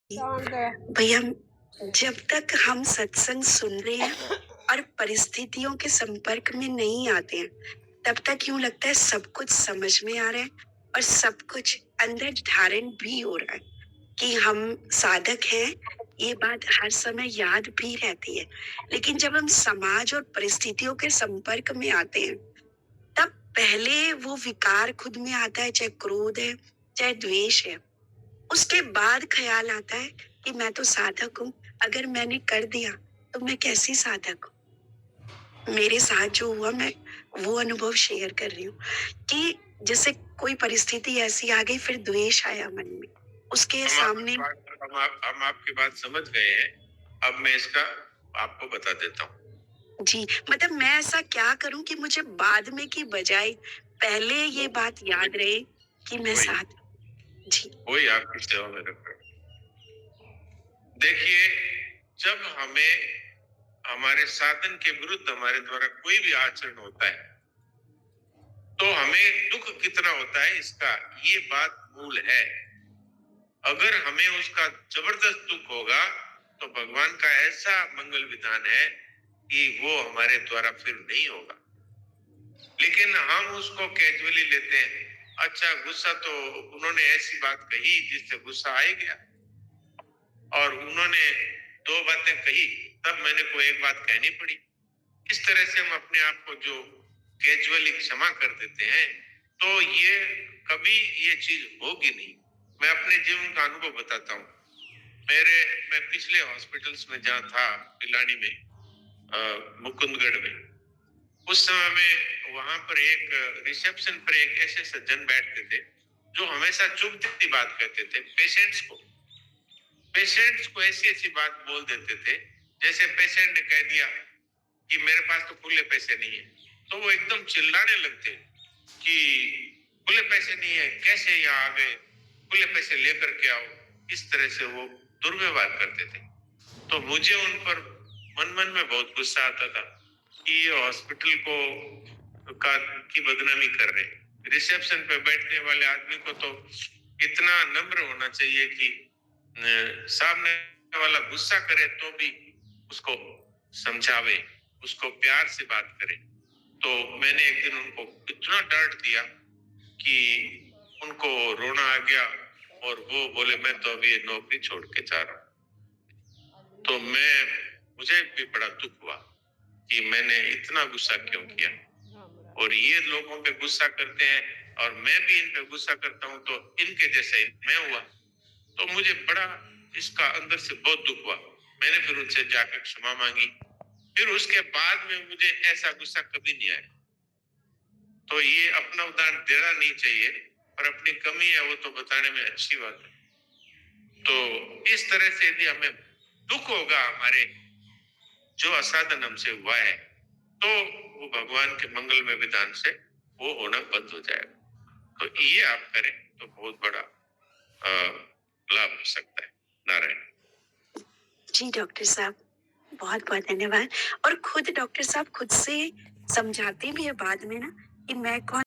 भैया, जब तक हम सत्संग सुन रहे हैं और परिस्थितियों के संपर्क में नहीं आते हैं, तब तक यूं लगता है सब कुछ समझ में आ रहा है और सब कुछ अंदर धारण भी हो रहा है कि हम साधक हैं। ये बात हर समय याद भी रहती है। लेकिन जब हम समाज और परिस्थितियों के संपर्क में आते हैं, तब पहले वो विकार खुद में आता है, चाहे क्रोध है, चाहे द्वेष है। उसके बाद ख्याल आता है कि मैं तो साधक हूँ, अगर मैंने कर दिया तो मैं कैसी साधक हूँ। मेरे साथ जो हुआ, मैं वो अनुभव शेयर कर रही हूँ कि जैसे कोई परिस्थिति ऐसी आ गई, फिर द्वेष आया मन में, उसके सामने। हम आपकी बात समझ गए हैं। अब मैं इसका आपको बता देता हूँ। जी, मतलब मैं ऐसा क्या करूं कि मुझे बाद में की बजाय पहले ये बात याद रहे कि मैं वही साथ। जी। वही आपकी सेवा में रख रहा हूँ। देखिए, जब हमें हमारे साधन के विरुद्ध हमारे द्वारा कोई भी आचरण होता है, तो हमें दुख कितना होता है, इसका ये बात मूल है। अगर हमें उसका जबरदस्त दुख होगा, तो भगवान का ऐसा मंगल विधान है कि वो हमारे द्वारा फिर नहीं होगा। लेकिन हम उसको कैजुअली लेते हैं। अच्छा, गुस्सा तो उन्होंने ऐसी बात कही जिससे गुस्सा आ ही गया, और उन्होंने दो बातें कही, तब मैंने को एक बात कहनी पड़ी। इस तरह से हम अपने आप को जो कैजुअली क्षमा कर देते हैं, तो ये कभी ये चीज होगी नहीं। मैं अपने जीवन का अनुभव बताता हूँ। मैं पिछले हॉस्पिटल्स में जहाँ था, पिलानी में, मुकुंदगढ़ में, उस समय में वहां पर एक रिसेप्शन पर एक ऐसे सज्जन बैठते थे जो हमेशा चुभती बात कहते थे पेशेंट्स को ऐसी ऐसी बात बोल देते थे, जैसे पेशेंट ने कह दिया कि मेरे पास तो खुले पैसे नहीं है, तो वो एकदम चिल्लाने लगते कि खुले पैसे नहीं है, कैसे यहाँ आ गए, खुले पैसे लेकर के आओ। इस तरह से वो दुर्व्यवहार करते थे। तो मुझे उन पर मन मन में बहुत गुस्सा आता था कि ये हॉस्पिटल को का की बदनामी कर रहे हैं। रिसेप्शन पे बैठने वाले आदमी को तो इतना नम्र होना चाहिए कि सामने वाला गुस्सा करे तो भी उसको समझावे, उसको प्यार से बात करे। तो मैंने एक दिन उनको इतना डांट दिया कि उनको रोना आ गया, और वो बोले मैं तो अभी नौकरी छोड़ के जा रहा हूँ। तो मुझे भी बड़ा दुख हुआ कि मैंने इतना गुस्सा क्यों किया। और ये लोगों पे गुस्सा करते हैं और मैं भी इन पे गुस्सा करता हूँ, तो इनके जैसे मैं हुआ। तो मुझे बड़ा इसका अंदर से बहुत दुख हुआ। मैंने फिर उनसे जाकर क्षमा मांगी। फिर उसके बाद में मुझे ऐसा गुस्सा कभी नहीं आया। तो ये अपना उदाहरण देना नहीं चाहिए, पर अपनी कमी है वो तो बताने में अच्छी बात है। तो इस तरह से यदि हमें दुख होगा हमारे जो असाधन हमसे हुआ है, तो वो भगवान के मंगल में विधान से वो होना बंद हो जाएगा। तो ये आप करें तो बहुत बड़ा लाभ हो सकता है। नारायण। जी डॉक्टर साहब, बहुत बहुत धन्यवाद। और खुद डॉक्टर साहब खुद से समझाते भी है बाद में ना कि मैं कौन